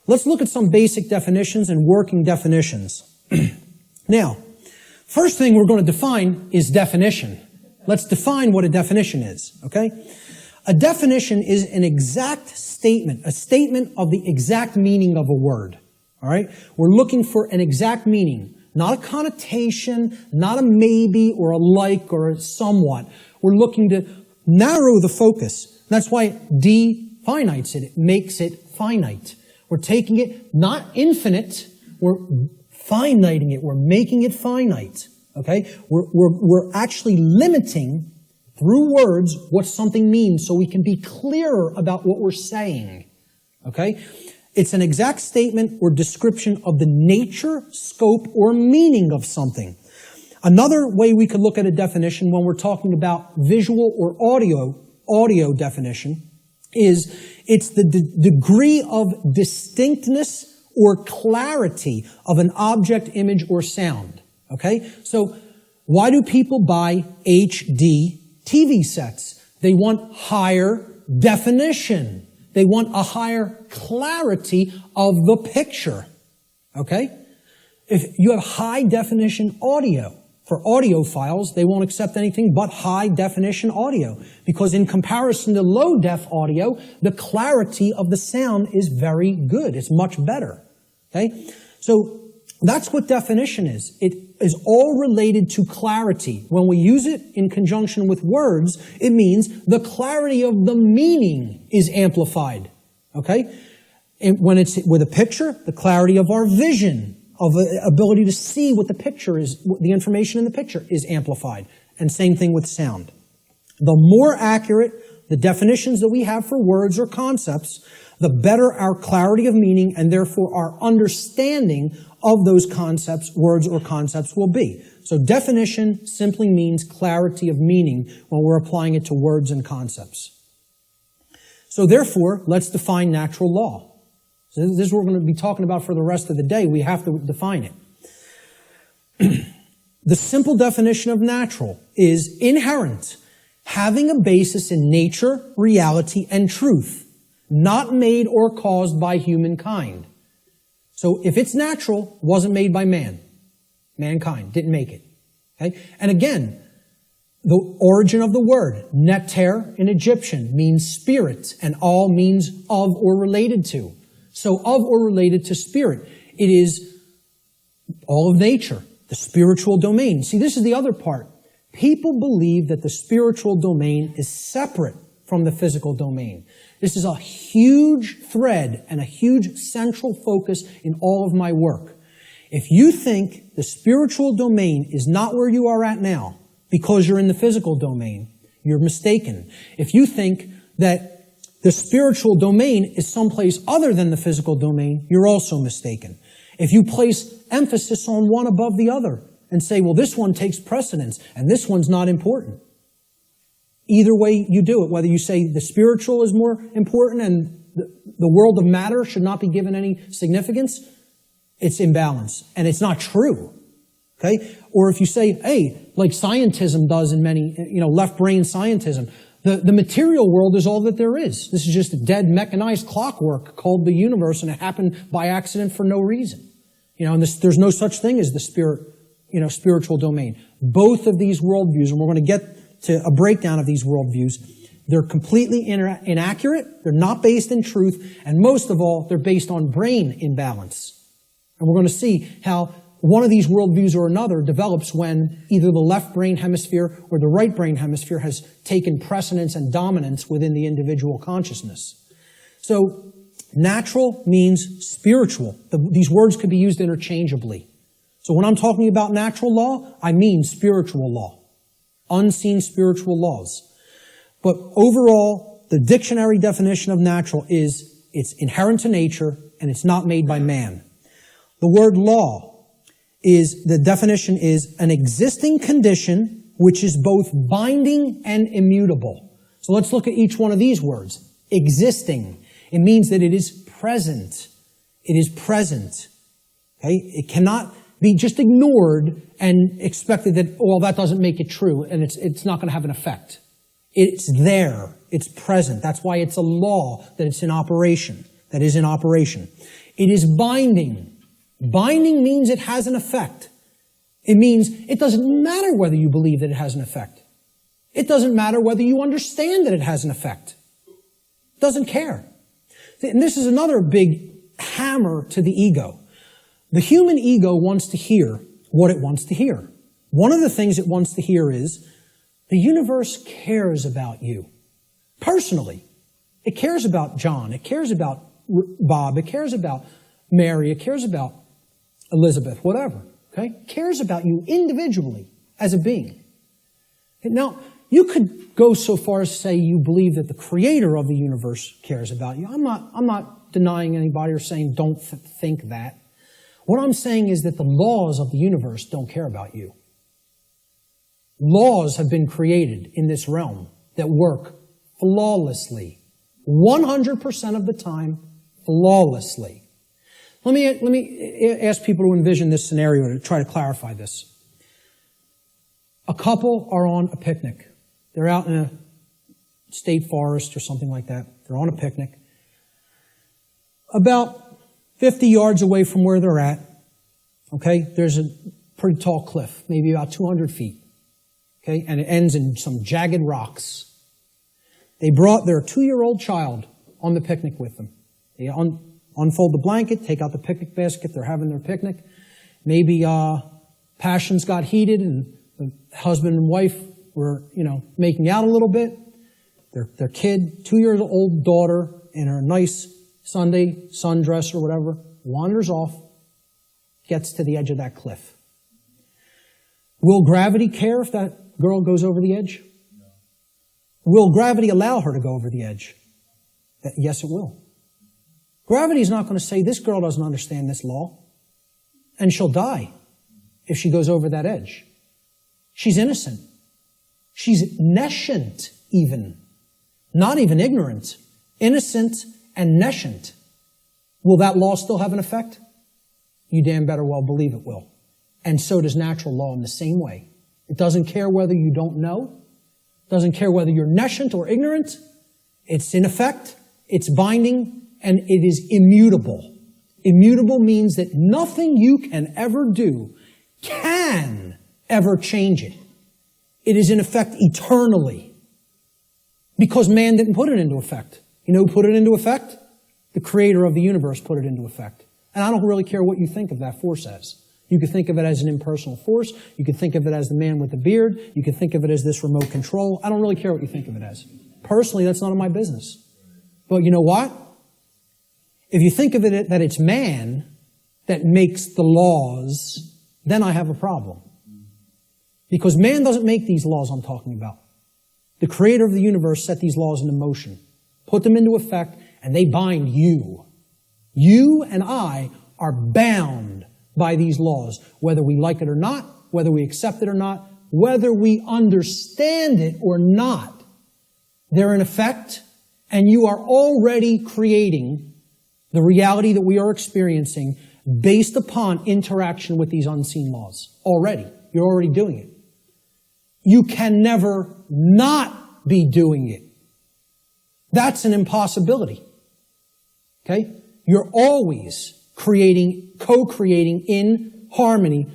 Let's look at some basic definitions and working definitions. Now, first thing we're going to define is definition. Let's define what a definition is, okay? A definition is an exact statement, a statement of the exact meaning of a word, all right? We're looking for an exact meaning, not a connotation, not a maybe or a like or a somewhat. We're looking to narrow the focus. That's why it definites it. It makes it finite. We're taking it not infinite, we're finiting it. We're making it finite. Okay? We're actually limiting through words what something means so we can be clearer about what we're saying. Okay? It's an exact statement or description of the nature, scope, or meaning of something. Another way we could look at a definition when we're talking about visual or audio definition is it's the degree of distinctness or clarity of an object, image, or sound. Okay? So why do people buy HD TV sets? They want higher definition. They want a higher clarity of the picture. Okay? If you have high definition audio, for audio files, they won't accept anything but high definition audio. Because in comparison to low def audio, the clarity of the sound is very good. It's much better. Okay? So that's what definition is. It is all related to clarity. When we use it in conjunction with words, it means the clarity of the meaning is amplified. Okay? And when it's with a picture, the clarity of our vision, of the ability to see what the picture is, the information in the picture is amplified. And same thing with sound. The more accurate the definitions that we have for words or concepts, the better our clarity of meaning and therefore our understanding of those concepts, words or concepts will be. So definition simply means clarity of meaning when we're applying it to words and concepts. So therefore, let's define natural law. So this is what we're going to be talking about for the rest of the day. We have to define it. The simple definition of natural is inherent, having a basis in nature, reality, and truth, not made or caused by humankind. So if it's natural, it wasn't made by man. Mankind didn't make it. Okay? And again, the origin of the word, neter in Egyptian, means spirit, and all means of or related to. So of or related to spirit. It is all of nature, the spiritual domain. See, this is the other part. People believe that the spiritual domain is separate from the physical domain. This is a huge thread and a huge central focus in all of my work. If you think the spiritual domain is not where you are at now because you're in the physical domain, you're mistaken. If you think that the spiritual domain is someplace other than the physical domain, you're also mistaken. If you place emphasis on one above the other and say, well, this one takes precedence and this one's not important. Either way you do it, whether you say the spiritual is more important and the world of matter should not be given any significance, it's imbalance. And it's not true. Okay? Or if you say, hey, like scientism does in many, left brain scientism, the material world is all that there is. This is just a dead mechanized clockwork called the universe, and it happened by accident for no reason. And there's no such thing as the spiritual domain. Both of these worldviews, and we're going to get to a breakdown of these worldviews, they're completely inaccurate, they're not based in truth, and most of all, they're based on brain imbalance. And we're going to see how one of these worldviews or another develops when either the left brain hemisphere or the right brain hemisphere has taken precedence and dominance within the individual consciousness. So, natural means spiritual. These words could be used interchangeably. So when I'm talking about natural law, I mean spiritual law. Unseen spiritual laws. But overall, the dictionary definition of natural is it's inherent to nature and it's not made by man. The word law the definition is an existing condition which is both binding and immutable. So let's look at each one of these words. Existing. It means that it is present. It is present. Okay? It cannot be just ignored and expected that, well, that doesn't make it true and it's not going to have an effect. It's there. It's present. That's why it's a law, that it's in operation. that is in operation. It is binding. Binding means it has an effect. It means it doesn't matter whether you believe that it has an effect. It doesn't matter whether you understand that it has an effect. It doesn't care. And this is another big hammer to the ego. The human ego wants to hear what it wants to hear. One of the things it wants to hear is, the universe cares about you. Personally. It cares about John. It cares about Bob. It cares about Mary. It cares about Elizabeth, whatever. Okay? It cares about you individually as a being. Now, you could go so far as to say you believe that the creator of the universe cares about you. I'm not denying anybody or saying don't think that. What I'm saying is that the laws of the universe don't care about you. Laws have been created in this realm that work flawlessly. 100% of the time, flawlessly. Let me ask people to envision this scenario to try to clarify this. A couple are on a picnic. They're out in a state forest or something like that. They're on a picnic. About 50 yards away from where they're at, okay, there's a pretty tall cliff, maybe about 200 feet. Okay, and it ends in some jagged rocks. They brought their 2-year-old child on the picnic with them. They unfold the blanket, take out the picnic basket, they're having their picnic. Maybe passions got heated and the husband and wife were, making out a little bit. Their kid, 2-year-old daughter, in her nice Sunday sundress or whatever, wanders off, gets to the edge of that cliff. Will gravity care if that girl goes over the edge? No. Will gravity allow her to go over the edge? Yes, it will. Gravity is not going to say, this girl doesn't understand this law, and she'll die if she goes over that edge. She's innocent. She's nescient even. Not even ignorant. Innocent and nescient. Will that law still have an effect? You damn better well believe it will. And so does natural law in the same way. It doesn't care whether you don't know. It doesn't care whether you're nescient or ignorant. It's in effect. It's binding. And it is immutable. Immutable means that nothing you can ever do can ever change it. It is in effect eternally. Because man didn't put it into effect. You know who put it into effect? The creator of the universe put it into effect. And I don't really care what you think of that force as. You could think of it as an impersonal force. You could think of it as the man with the beard. You could think of it as this remote control. I don't really care what you think of it as. Personally, that's none of my business. But you know what? If you think of it that it's man that makes the laws, then I have a problem. Because man doesn't make these laws I'm talking about. The creator of the universe set these laws into motion, put them into effect, and they bind you. You and I are bound by these laws, whether we like it or not, whether we accept it or not, whether we understand it or not. They're in effect, and you are already creating the reality that we are experiencing based upon interaction with these unseen laws. Already. You're already doing it. You can never not be doing it. That's an impossibility. Okay? You're always creating, co-creating in harmony,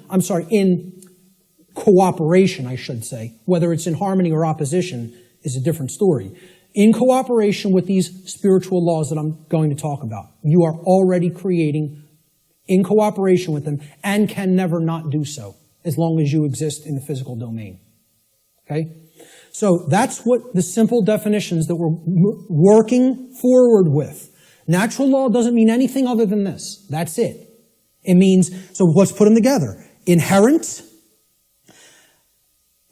in cooperation, I should say. Whether it's in harmony or opposition is a different story. In cooperation with these spiritual laws that I'm going to talk about. You are already creating in cooperation with them and can never not do so as long as you exist in the physical domain. Okay? So that's what the simple definitions that we're working forward with. Natural law doesn't mean anything other than this. That's it. It means, so let's put them together. Inherent,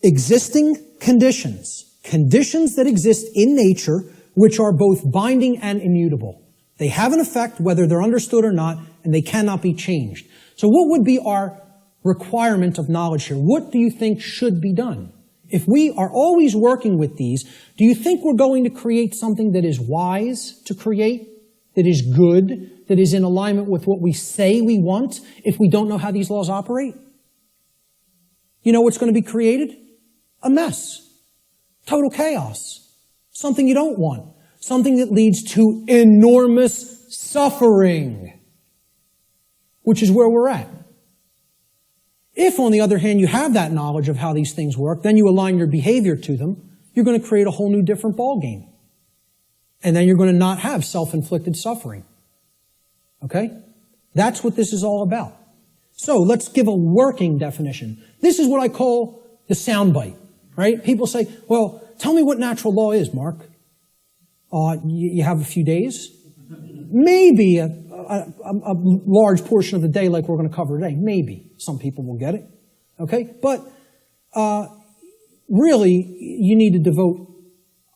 existing conditions. Conditions that exist in nature, which are both binding and immutable. They have an effect whether they're understood or not, and they cannot be changed. So what would be our requirement of knowledge here? What do you think should be done? If we are always working with these, do you think we're going to create something that is wise to create, that is good, that is in alignment with what we say we want, if we don't know how these laws operate? You know what's going to be created? A mess. Total chaos. Something you don't want. Something that leads to enormous suffering, which is where we're at. If, on the other hand, you have that knowledge of how these things work, then you align your behavior to them, you're going to create a whole new different ballgame. And then you're going to not have self-inflicted suffering. Okay? That's what this is all about. So let's give a working definition. This is what I call the soundbite, right? People say, well, tell me what natural law is, Mark. You have a few days? Maybe a large portion of the day like we're going to cover today. Maybe. Some people will get it. Okay? But really, you need to devote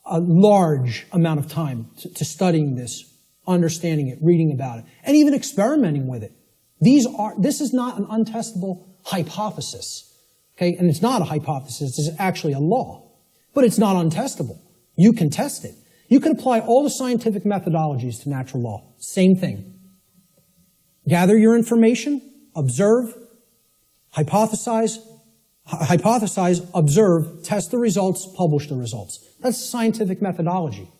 a large amount of time to studying this, understanding it, reading about it, and even experimenting with it. This is not an untestable hypothesis. Okay? And it's not a hypothesis, it's actually a law. But it's not untestable. You can test it. You can apply all the scientific methodologies to natural law. Same thing. Gather your information, observe, hypothesize, observe, test the results, publish the results. That's scientific methodology.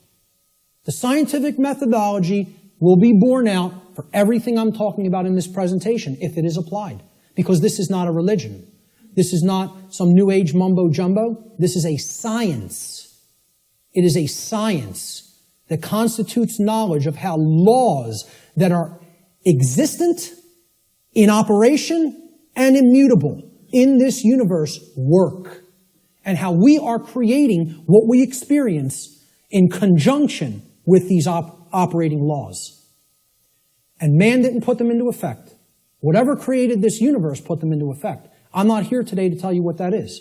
The scientific methodology will be borne out for everything I'm talking about in this presentation if it is applied. Because this is not a religion. This is not some new age mumbo jumbo. This is a science. It is a science that constitutes knowledge of how laws that are existent, in operation, and immutable in this universe work. And how we are creating what we experience in conjunction with these operating laws. And man didn't put them into effect. Whatever created this universe put them into effect. I'm not here today to tell you what that is.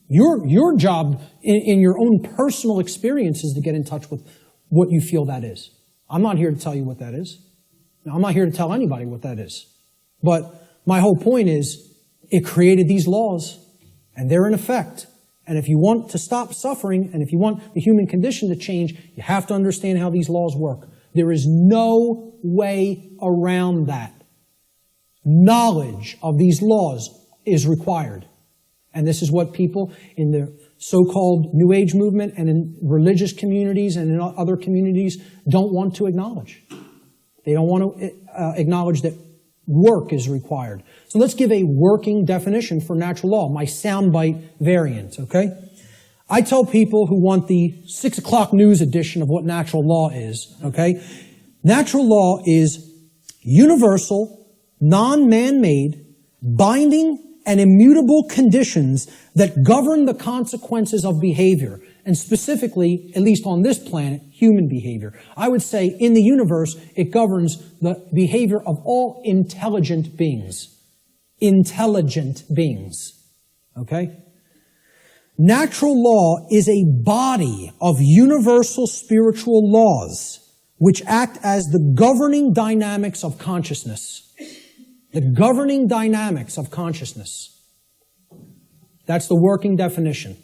Your job in your own personal experience is to get in touch with what you feel that is. I'm not here to tell you what that is. Now, I'm not here to tell anybody what that is. But my whole point is, it created these laws, and they're in effect. And if you want to stop suffering, and if you want the human condition to change, you have to understand how these laws work. There is no way around that. Knowledge of these laws is required. And this is what people in the so-called New Age movement and in religious communities and in other communities don't want to acknowledge. They don't want to acknowledge that work is required. So let's give a working definition for natural law, my soundbite variant, okay? I tell people who want the 6 o'clock news edition of what natural law is, okay? Natural law is universal, non-man-made, binding, and immutable conditions that govern the consequences of behavior, and specifically, at least on this planet, human behavior. I would say in the universe, it governs the behavior of all intelligent beings. Intelligent beings. Okay? Natural law is a body of universal spiritual laws which act as the governing dynamics of consciousness. The governing dynamics of consciousness. That's the working definition.